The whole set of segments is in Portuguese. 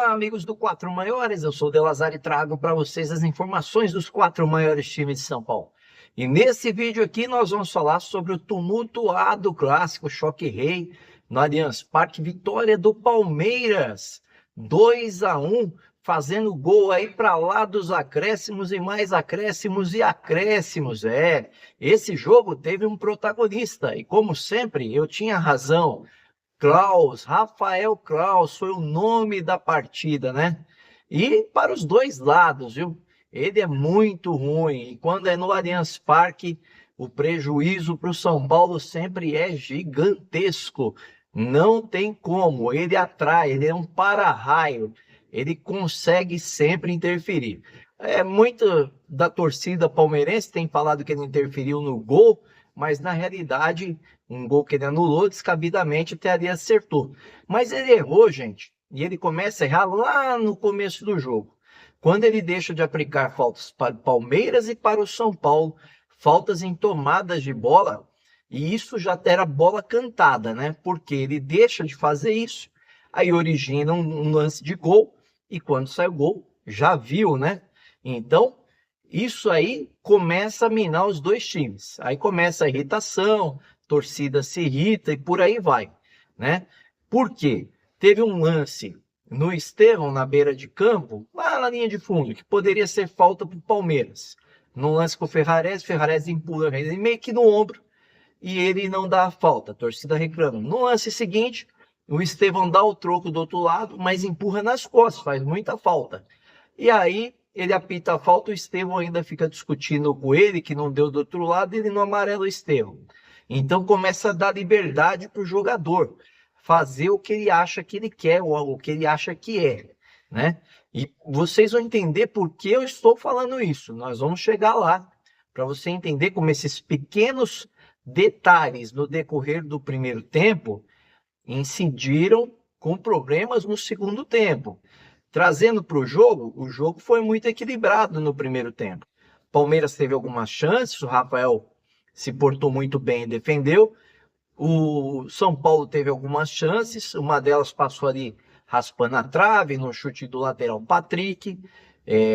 Olá, amigos do Quatro Maiores, eu sou o Delazar e trago para vocês as informações dos quatro maiores times de São Paulo. E nesse vídeo aqui nós vamos falar sobre o tumultuado clássico Choque Rei no Allianz Parque, vitória do Palmeiras, 2-1, fazendo gol aí para lá dos acréscimos e mais acréscimos e acréscimos. Esse jogo teve um protagonista e como sempre eu tinha razão. Klaus, Rafael Klaus foi o nome da partida, né? E para os dois lados, viu? Ele é muito ruim. E quando é no Allianz Parque, o prejuízo para o São Paulo sempre é gigantesco. Não tem como. Ele atrai, ele é um para-raio. Ele consegue sempre interferir. Muito da torcida palmeirense tem falado que ele interferiu no gol, mas na realidade, um gol que ele anulou descabidamente, até ali acertou. Mas ele errou, gente, e ele começa a errar lá no começo do jogo. Quando ele deixa de aplicar faltas para o Palmeiras e para o São Paulo, faltas em tomadas de bola, e isso já era bola cantada, né? Porque ele deixa de fazer isso, aí origina um lance de gol, e quando sai o gol, já viu, né? Então, isso aí começa a minar os dois times. Aí começa a irritação, torcida se irrita e por aí vai, né? Por quê? Teve um lance no Estevão, na beira de campo, lá na linha de fundo, que poderia ser falta para o Palmeiras. No lance com o Ferrarese empurra ele meio que no ombro e ele não dá a falta. A torcida reclama. No lance seguinte, o Estevão dá o troco do outro lado, mas empurra nas costas, faz muita falta. E aí ele apita a falta, o Estevão ainda fica discutindo com ele, que não deu do outro lado, ele não amarela o Estevão. Então começa a dar liberdade para o jogador fazer o que ele acha que ele quer, ou o que ele acha que é, né? E vocês vão entender por que eu estou falando isso. Nós vamos chegar lá, para você entender como esses pequenos detalhes no decorrer do primeiro tempo incidiram com problemas no segundo tempo. Trazendo para o jogo foi muito equilibrado no primeiro tempo. Palmeiras teve algumas chances, o Rafael se portou muito bem e defendeu. O São Paulo teve algumas chances, uma delas passou ali raspando a trave no chute do lateral Patrick,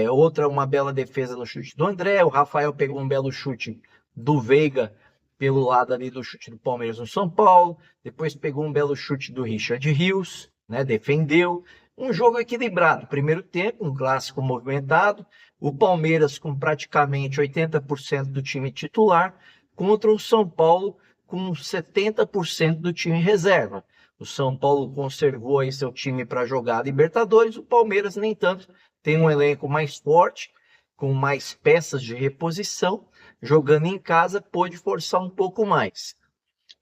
outra uma bela defesa no chute do André, o Rafael pegou um belo chute do Veiga pelo lado ali do chute do Palmeiras no São Paulo, depois pegou um belo chute do Richard Rios, né, defendeu. Um jogo equilibrado, primeiro tempo, um clássico movimentado, o Palmeiras com praticamente 80% do time titular, contra o São Paulo com 70% do time reserva. O São Paulo conservou aí seu time para jogar a Libertadores, o Palmeiras nem tanto, tem um elenco mais forte, com mais peças de reposição, jogando em casa, pôde forçar um pouco mais.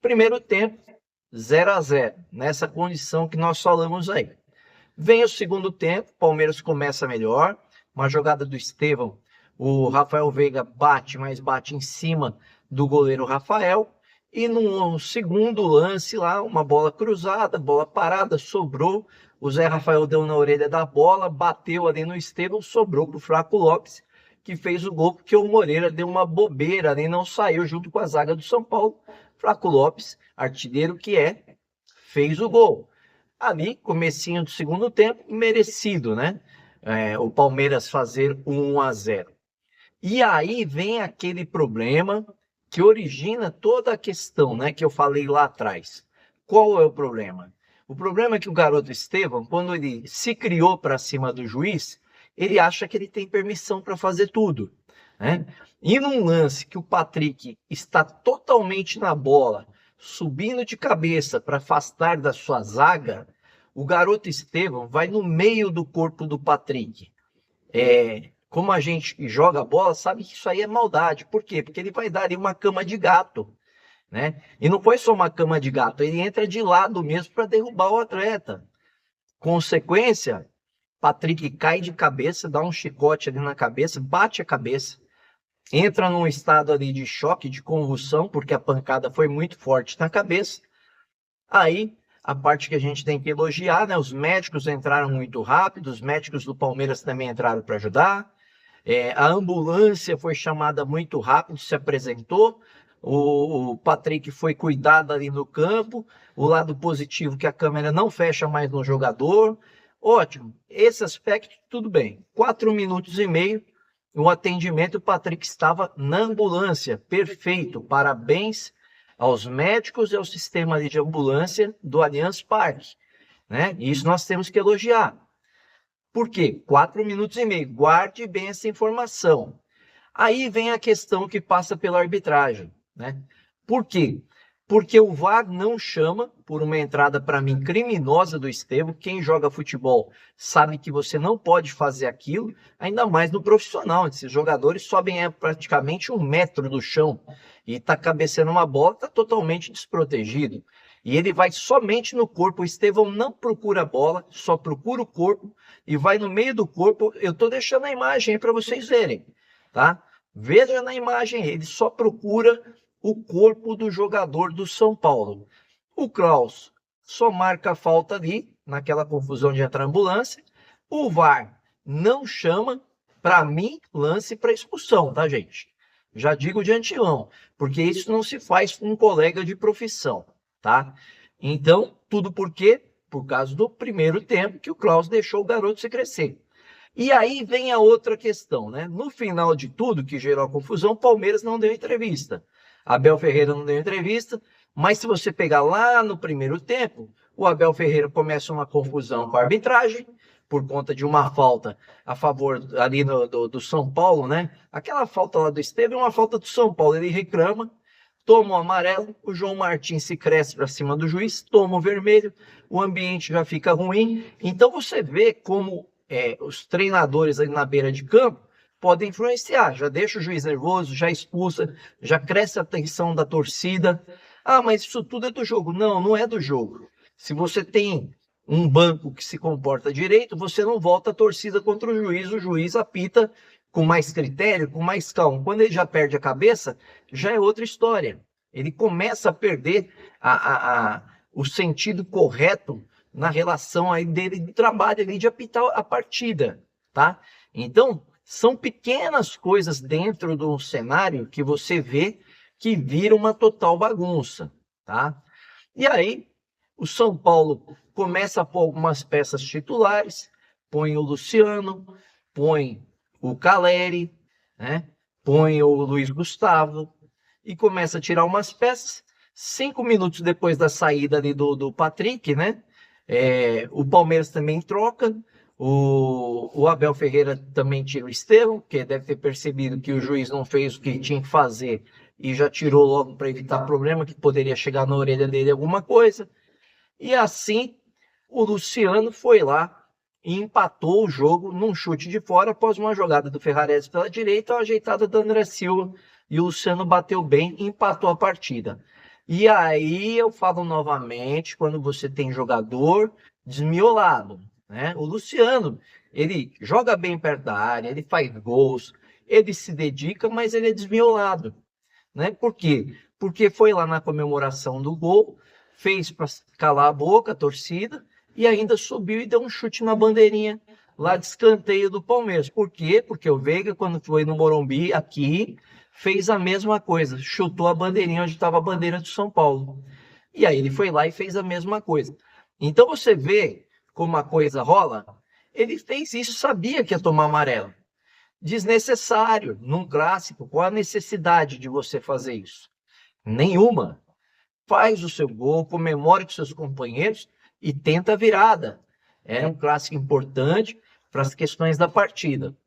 Primeiro tempo, 0-0, nessa condição que nós falamos aí. Vem o segundo tempo, Palmeiras começa melhor, uma jogada do Estevão, o Rafael Veiga bate, mas bate em cima do goleiro Rafael, e no segundo lance lá, uma bola cruzada, bola parada, sobrou, o Zé Rafael deu na orelha da bola, bateu ali no Estevão, sobrou para o Flaco Lopes, que fez o gol, porque o Moreira deu uma bobeira ali, não saiu junto com a zaga do São Paulo. Flaco Lopes, artilheiro que fez o gol. Ali, comecinho do segundo tempo, merecido, né? O Palmeiras fazer 1-0. E aí vem aquele problema que origina toda a questão, né? Que eu falei lá atrás. Qual é o problema? O problema é que o garoto Estevão, quando ele se criou para cima do juiz, ele acha que ele tem permissão para fazer tudo, né? E num lance que o Patrick está totalmente na bola, subindo de cabeça para afastar da sua zaga, o garoto Estevão vai no meio do corpo do Patrick. Como a gente joga a bola, sabe que isso aí é maldade. Por quê? Porque ele vai dar ali uma cama de gato, né? E não foi só uma cama de gato, ele entra de lado mesmo para derrubar o atleta. Consequência, Patrick cai de cabeça, dá um chicote ali na cabeça, bate a cabeça, entra num estado ali de choque, de convulsão, porque a pancada foi muito forte na cabeça. Aí, a parte que a gente tem que elogiar, né? Os médicos entraram muito rápido, os médicos do Palmeiras também entraram para ajudar. A ambulância foi chamada muito rápido, se apresentou. O Patrick foi cuidado ali no campo. O lado positivo é que a câmera não fecha mais no jogador. Ótimo, esse aspecto tudo bem. 4 minutos e meio, o atendimento, o Patrick estava na ambulância, perfeito, parabéns aos médicos e ao sistema de ambulância do Allianz Parque, né? Isso nós temos que elogiar. Por quê? 4 minutos e meio, guarde bem essa informação. Aí vem a questão que passa pela arbitragem, né? Por quê? Porque o VAR não chama por uma entrada, para mim, criminosa do Estevão. Quem joga futebol sabe que você não pode fazer aquilo, ainda mais no profissional. Esses jogadores sobem praticamente 1 metro do chão e tá cabeceando uma bola, tá totalmente desprotegido. E ele vai somente no corpo. O Estevão não procura a bola, só procura o corpo e vai no meio do corpo. Eu tô deixando a imagem aí para vocês verem, tá? Veja na imagem, ele só procura o corpo do jogador do São Paulo. O Klaus só marca a falta ali, naquela confusão de entrar ambulância. O VAR não chama, para mim, lance para expulsão, tá, gente? Já digo de antemão, porque isso não se faz com um colega de profissão, tá? Então, tudo por quê? Por causa do primeiro tempo que o Klaus deixou o garoto se crescer. E aí vem a outra questão, né? No final de tudo que gerou a confusão, o Palmeiras não deu entrevista. Abel Ferreira não deu entrevista, mas se você pegar lá no primeiro tempo, o Abel Ferreira começa uma confusão com a arbitragem, por conta de uma falta a favor ali do São Paulo, né? Aquela falta lá do Estevão é uma falta do São Paulo, ele reclama, toma o amarelo, o João Martins se cresce para cima do juiz, toma o vermelho, o ambiente já fica ruim. Então você vê como os treinadores ali na beira de campo podem influenciar, já deixa o juiz nervoso, já expulsa, já cresce a tensão da torcida. Ah, mas isso tudo é do jogo. Não, não é do jogo. Se você tem um banco que se comporta direito, você não volta a torcida contra o juiz apita com mais critério, com mais calma. Quando ele já perde a cabeça, já é outra história. Ele começa a perder o sentido correto na relação aí dele de trabalho ali de apitar a partida, tá? Então, são pequenas coisas dentro do cenário que você vê que vira uma total bagunça, tá? E aí, o São Paulo começa a pôr algumas peças titulares, põe o Luciano, põe o Caleri, né? Põe o Luiz Gustavo e começa a tirar umas peças. 5 minutos depois da saída ali do Patrick, né? O Palmeiras também troca. O Abel Ferreira também tira o Estevão, que deve ter percebido que o juiz não fez o que tinha que fazer e já tirou logo para evitar problema, que poderia chegar na orelha dele alguma coisa. E assim, o Luciano foi lá e empatou o jogo num chute de fora após uma jogada do Ferrarese pela direita, uma ajeitada do André Silva, e o Luciano bateu bem e empatou a partida. E aí eu falo novamente, quando você tem jogador desmiolado, né? O Luciano, ele joga bem perto da área, ele faz gols, ele se dedica, mas ele é desmiolado, né? Por quê? Porque foi lá na comemoração do gol, fez para calar a boca a torcida e ainda subiu e deu um chute na bandeirinha lá de escanteio do Palmeiras. Por quê? Porque o Veiga, quando foi no Morumbi, aqui, fez a mesma coisa, chutou a bandeirinha onde estava a bandeira do São Paulo. E aí ele foi lá e fez a mesma coisa. Então você vê como a coisa rola. Ele fez isso, sabia que ia tomar amarelo. Desnecessário, num clássico. Qual a necessidade de você fazer isso? Nenhuma. Faz o seu gol, comemore com seus companheiros e tenta a virada. É um clássico importante para as questões da partida.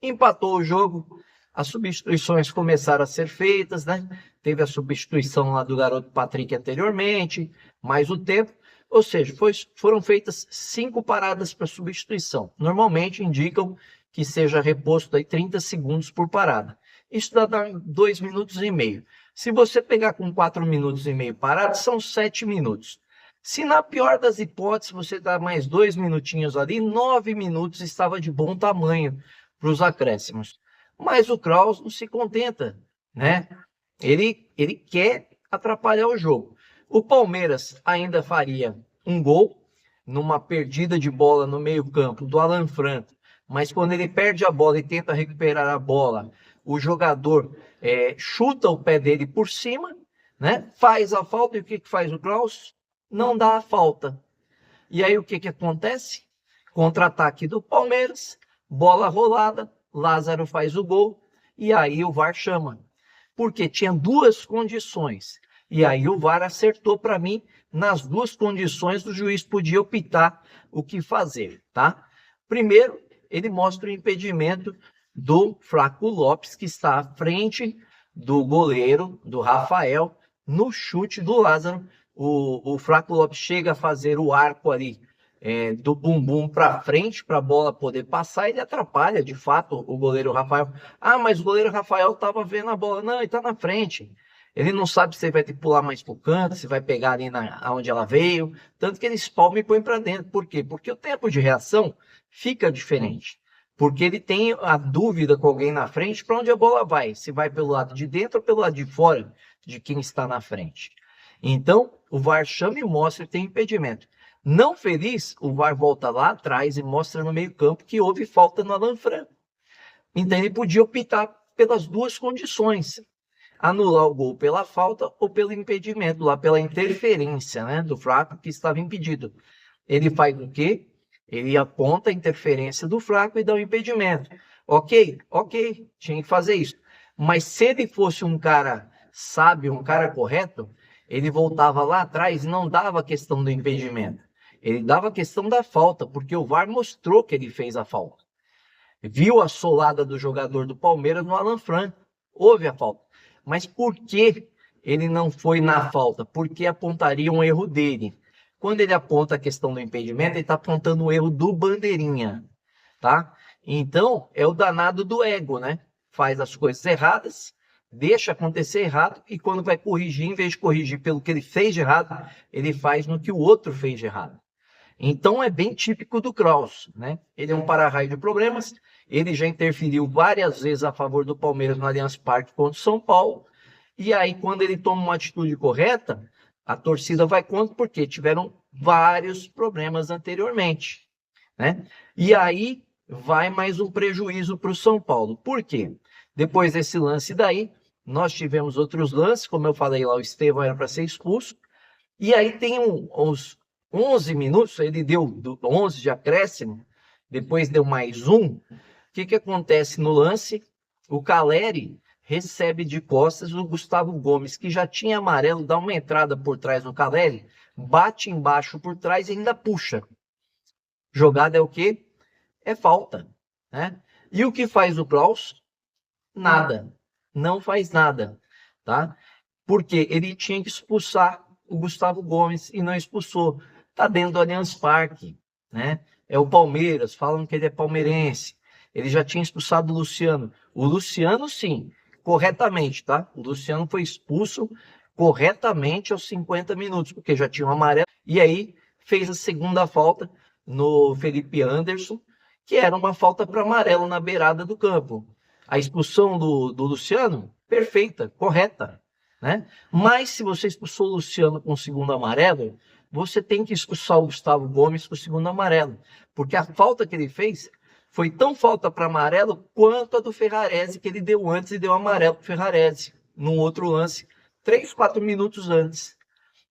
Empatou o jogo, as substituições começaram a ser feitas, né? Teve a substituição lá do garoto Patrick anteriormente, mais o tempo. Ou seja, foram feitas 5 paradas para substituição. Normalmente indicam que seja reposto aí 30 segundos por parada. Isso dá 2 minutos e meio. Se você pegar com 4 minutos e meio parado, são 7 minutos. Se na pior das hipóteses você dá mais 2 minutinhos ali, 9 minutos estava de bom tamanho para os acréscimos. Mas o Klaus não se contenta, né? Ele quer atrapalhar o jogo. O Palmeiras ainda faria um gol numa perdida de bola no meio-campo do Alan Franco, mas quando ele perde a bola e tenta recuperar a bola, o jogador chuta o pé dele por cima, né? Faz a falta, e o que faz o Klaus? Não dá a falta. E aí o que acontece? Contra-ataque do Palmeiras, bola rolada, Lázaro faz o gol e aí o VAR chama. Porque tinha duas condições. E aí o VAR acertou para mim, nas duas condições o juiz podia optar o que fazer, tá? Primeiro, ele mostra o impedimento do Flaco Lopes, que está à frente do goleiro, do Rafael, no chute do Lázaro. O Flaco Lopes chega a fazer o arco ali do bumbum para frente, para a bola poder passar, ele atrapalha, de fato, o goleiro Rafael. Ah, mas o goleiro Rafael estava vendo a bola. Não, ele está na frente. Ele não sabe se ele vai ter que pular mais para o canto, se vai pegar ali onde ela veio. Tanto que ele espalma e põe para dentro. Por quê? Porque o tempo de reação fica diferente. Porque ele tem a dúvida com alguém na frente para onde a bola vai. Se vai pelo lado de dentro ou pelo lado de fora de quem está na frente. Então, o VAR chama e mostra que tem impedimento. Não feliz, o VAR volta lá atrás e mostra no meio-campo que houve falta no Alan Franco. Então ele podia optar pelas duas condições: anular o gol pela falta ou pelo impedimento, lá pela interferência, né, do Flaco, que estava impedido. Ele faz o quê? Ele aponta a interferência do Flaco e dá o impedimento. Ok, tinha que fazer isso. Mas se ele fosse um cara sábio, um cara correto, ele voltava lá atrás e não dava a questão do impedimento. Ele dava a questão da falta, porque o VAR mostrou que ele fez a falta. Viu a solada do jogador do Palmeiras no Alan Franco. Houve a falta. Mas por que ele não foi na falta? Porque apontaria um erro dele. Quando ele aponta a questão do impedimento, ele está apontando o erro do bandeirinha, tá? Então, é o danado do ego, né? Faz as coisas erradas, deixa acontecer errado, e quando vai corrigir, em vez de corrigir pelo que ele fez de errado, ele faz no que o outro fez de errado. Então, é bem típico do Kraus, né? Ele é um para-raio de problemas, ele já interferiu várias vezes a favor do Palmeiras no Allianz Parque contra o São Paulo, e aí, quando ele toma uma atitude correta, a torcida vai contra, porque tiveram vários problemas anteriormente, né? E aí, vai mais um prejuízo para o São Paulo. Por quê? Depois desse lance daí, nós tivemos outros lances, como eu falei lá, o Estevão era para ser expulso, e aí tem uns 11 minutos, ele deu 11 de acréscimo, depois deu mais um. O que acontece no lance? O Caleri recebe de costas o Gustavo Gomes, que já tinha amarelo, dá uma entrada por trás no Caleri, bate embaixo por trás e ainda puxa. Jogada é o quê? É falta, né? E o que faz o Kraus? Nada. Não faz nada, tá? Porque ele tinha que expulsar o Gustavo Gomes e não expulsou. Tá dentro do Allianz Parque, né? É o Palmeiras, falam que ele é palmeirense. Ele já tinha expulsado o Luciano. O Luciano, sim, corretamente, tá? O Luciano foi expulso corretamente aos 50 minutos, porque já tinha um amarelo. E aí fez a segunda falta no Felipe Anderson, que era uma falta para amarelo na beirada do campo. A expulsão do Luciano, perfeita, correta, né? Mas se você expulsou o Luciano com o segundo amarelo, você tem que expulsar o Gustavo Gomes com o segundo amarelo, porque a falta que ele fez foi tão falta para amarelo quanto a do Ferrarese, que ele deu antes e deu amarelo para o Ferrarese, num outro lance, 3, 4 minutos antes.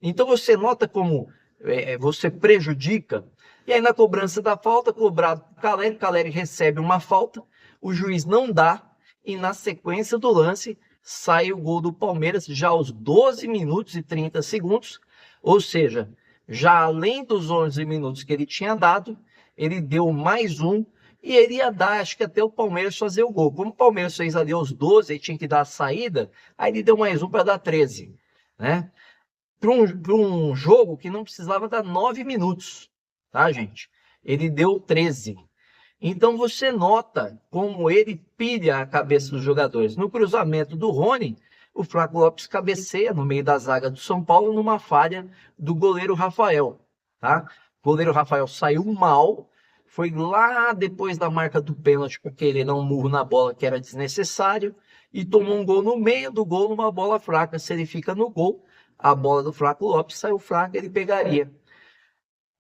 Então você nota como você prejudica. E aí na cobrança da falta, cobrado por Caleri, Caleri recebe uma falta, o juiz não dá, e na sequência do lance sai o gol do Palmeiras já aos 12 minutos e 30 segundos, ou seja, já além dos 11 minutos que ele tinha dado, ele deu mais um, e ele ia dar, acho que até o Palmeiras fazer o gol. Como o Palmeiras fez ali aos 12, ele tinha que dar a saída, aí ele deu mais um para dar 13, né? Para um jogo que não precisava dar 9 minutos, tá, gente? Ele deu 13. Então você nota como ele pilha a cabeça dos jogadores. No cruzamento do Rony, o Flaco Lopes cabeceia no meio da zaga do São Paulo numa falha do goleiro Rafael, tá? O goleiro Rafael saiu mal, foi lá depois da marca do pênalti por querer dar um murro na bola que era desnecessário e tomou um gol no meio do gol numa bola fraca. Se ele fica no gol, a bola do Flaco Lopes saiu fraca, ele pegaria.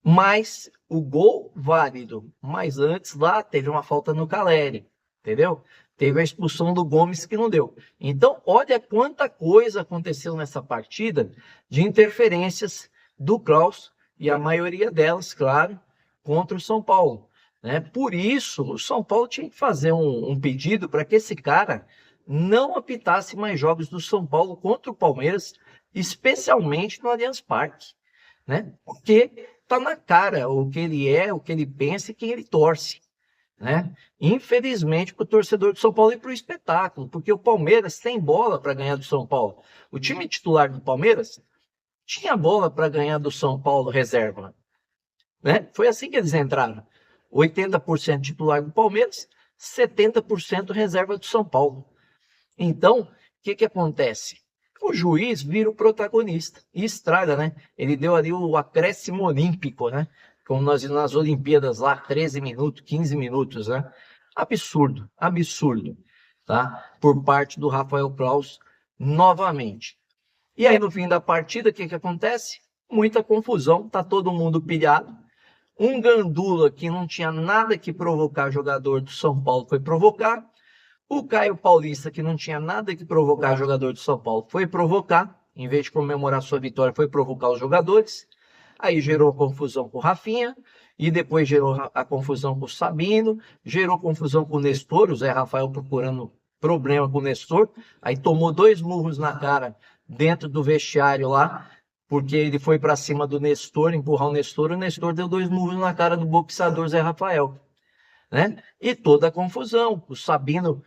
Mas o gol válido, mas antes lá teve uma falta no Caleri, entendeu? Teve a expulsão do Gomes que não deu. Então, olha quanta coisa aconteceu nessa partida de interferências do Kraus, e a maioria delas, claro, contra o São Paulo. né? Por isso, o São Paulo tinha que fazer um pedido para que esse cara não apitasse mais jogos do São Paulo contra o Palmeiras, especialmente no Allianz Parque, né? Porque tá na cara o que ele é, o que ele pensa e quem ele torce, né? Infelizmente, para o torcedor do São Paulo e para o espetáculo, porque o Palmeiras tem bola para ganhar do São Paulo. O time titular do Palmeiras tinha bola para ganhar do São Paulo reserva, né? Foi assim que eles entraram. 80% titular do Palmeiras, 70% reserva do São Paulo. Então, o que acontece? O juiz vira o protagonista e estraga, né? Ele deu ali o acréscimo olímpico, né? Como nós vimos nas Olimpíadas lá, 13 minutos, 15 minutos, né? Absurdo, absurdo, tá? Por parte do Rafael Claus, novamente. E aí, no fim da partida, o que acontece? Muita confusão, tá todo mundo pilhado. Um gandula que não tinha nada que provocar jogador do São Paulo foi provocar. O Caio Paulista, que não tinha nada que provocar jogador do São Paulo, foi provocar. Em vez de comemorar sua vitória, foi provocar os jogadores. Aí gerou confusão com o Rafinha. E depois gerou a confusão com o Sabino. Gerou confusão com o Nestor. O Zé Rafael procurando problema com o Nestor. Aí tomou 2 murros na cara dentro do vestiário lá. Porque ele foi para cima do Nestor, empurrar o Nestor deu 2 murros na cara do boxeador Zé Rafael, né? E toda a confusão. O Sabino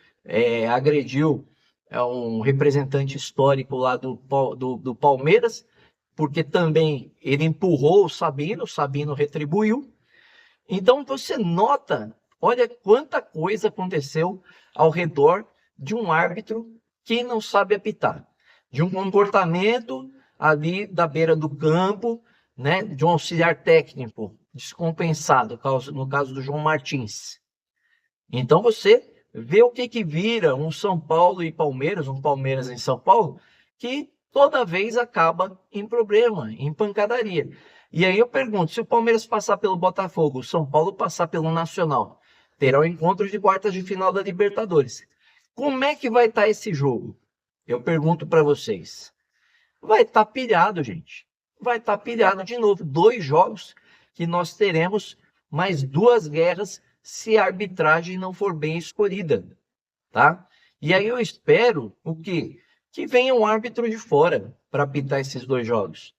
agrediu um representante histórico lá do Palmeiras, porque também ele empurrou o Sabino retribuiu. Então você nota, olha quanta coisa aconteceu ao redor de um árbitro que não sabe apitar, de um comportamento ali da beira do campo, né, de um auxiliar técnico descompensado, no caso do João Martins. Então você vê o que vira um São Paulo e Palmeiras, um Palmeiras em São Paulo, que toda vez acaba em problema, em pancadaria. E aí eu pergunto, se o Palmeiras passar pelo Botafogo, o São Paulo passar pelo Nacional, terá o encontro de quartas de final da Libertadores. Como é que vai estar esse jogo? Eu pergunto para vocês. Vai estar pilhado, gente. Vai estar pilhado de novo. 2 jogos que nós teremos mais 2 guerras se a arbitragem não for bem escolhida, tá? E aí eu espero o quê? Que venha um árbitro de fora para apitar esses 2 jogos.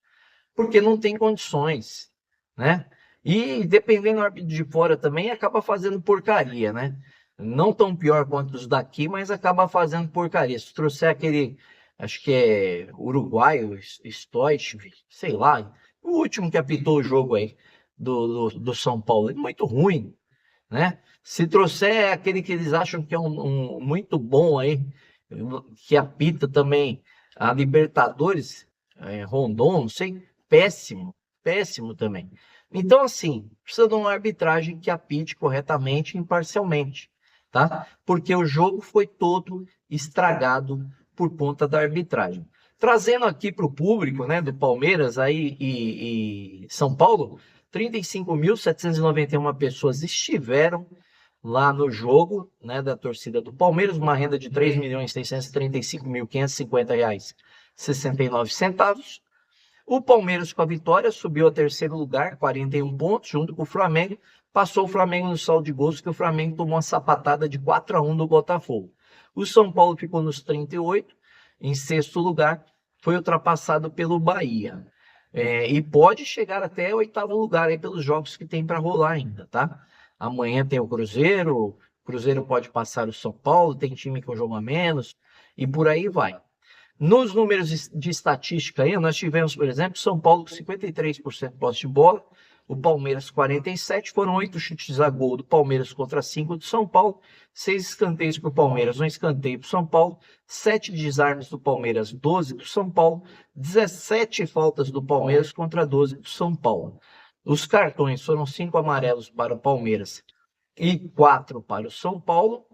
Porque não tem condições, né? E dependendo do árbitro de fora também, acaba fazendo porcaria, né? Não tão pior quanto os daqui, mas acaba fazendo porcaria. Se trouxer aquele... acho que é uruguaio, Stoich, sei lá. O último que apitou o jogo aí do São Paulo. É muito ruim, né? Se trouxer aquele que eles acham que é um muito bom aí, que apita também a Libertadores, Rondon, não sei, péssimo, péssimo também. Então, assim, precisa de uma arbitragem que apite corretamente e imparcialmente, tá? Porque o jogo foi todo estragado por conta da arbitragem. Trazendo aqui para o público, né, do Palmeiras aí e São Paulo, 35.791 pessoas estiveram lá no jogo, né, da torcida do Palmeiras, uma renda de R$ 3.635.550,69. O Palmeiras, com a vitória, subiu ao 3º lugar, 41 pontos, junto com o Flamengo. Passou o Flamengo no saldo de gols, que o Flamengo tomou uma sapatada de 4-1 do Botafogo. O São Paulo ficou nos 38, em 6º lugar, foi ultrapassado pelo Bahia. E pode chegar até o 8º lugar aí pelos jogos que tem para rolar ainda, tá? Amanhã tem o Cruzeiro pode passar o São Paulo, tem time com jogo a menos, e por aí vai. Nos números de estatística aí, nós tivemos, por exemplo, São Paulo com 53% de posse de bola, o Palmeiras 47%, foram 8 chutes a gol do Palmeiras contra 5 do São Paulo, 6 escanteios para o Palmeiras, 1 escanteio para o São Paulo, 7 desarmes do Palmeiras, 12 do São Paulo, 17 faltas do Palmeiras contra 12 do São Paulo. Os cartões foram 5 amarelos para o Palmeiras e 4 para o São Paulo,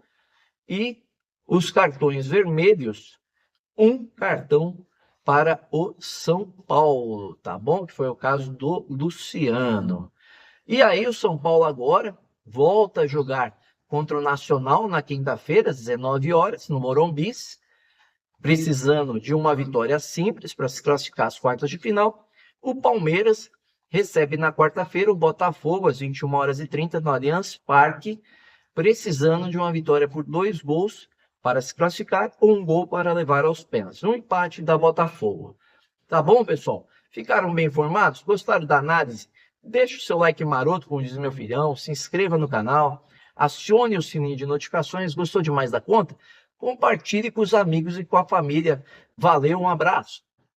e os cartões vermelhos, 1 cartão para o São Paulo, tá bom? Que foi o caso do Luciano. E aí o São Paulo agora volta a jogar contra o Nacional na quinta-feira, às 19 horas, no Morumbi, precisando de uma vitória simples para se classificar às quartas de final. O Palmeiras recebe na quarta-feira o Botafogo às 21h30 no Allianz Parque, precisando de uma vitória por 2 gols para se classificar ou 1 gol para levar aos pênaltis. Um empate da Botafogo. Tá bom, pessoal? Ficaram bem informados? Gostaram da análise? Deixe o seu like maroto, como diz meu filhão, se inscreva no canal, acione o sininho de notificações. Gostou demais da conta? Compartilhe com os amigos e com a família. Valeu, um abraço!